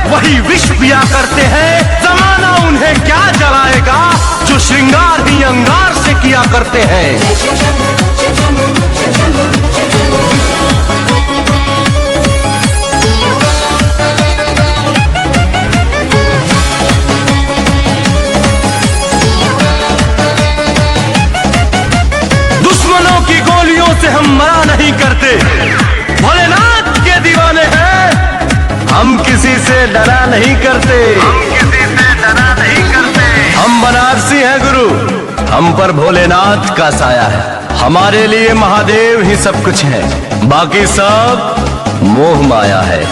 वही विष पिया करते हैं। जमाना उन्हें क्या जलाएगा जो श्रृंगार ही अंगार से किया करते हैं। दुश्मनों की गोलियों से हम मरा नहीं करते, भोलेनाथ के दीवाने हैं। हम किसी से डरा नहीं करते, हम बनारसी हैं गुरु, हम पर भोलेनाथ का साया है। हमारे लिए महादेव ही सब कुछ है, बाकी सब मोह माया है।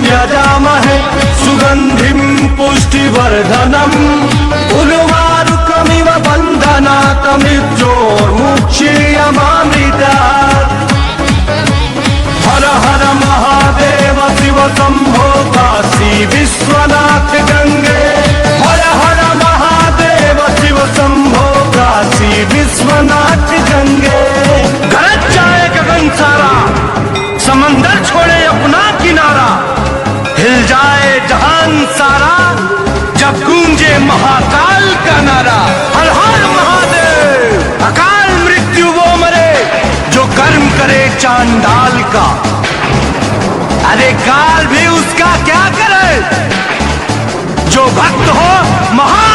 यजामहे सुगंधिं पुष्टिवर्धनम् उर्वारुकमिव बन्धनात् मृत्योर्मुक्षीयमामृतात्। हर हर महादेव शिव शंभो काशी विश्वनाथ गंगे। हर हर महादेव शिव शंभो काशी विश्वनाथ गंगे। गरज जाए गगन सारा, समंदर छोड़े अपना किनारा, हिल जाए जहान सारा जब गूंजे महाकाल का नारा। हर हर महादेव। अकाल मृत्यु वो मरे जो कर्म करे चांडाल का। अरे काल भी उसका क्या करे जो भक्त हो महा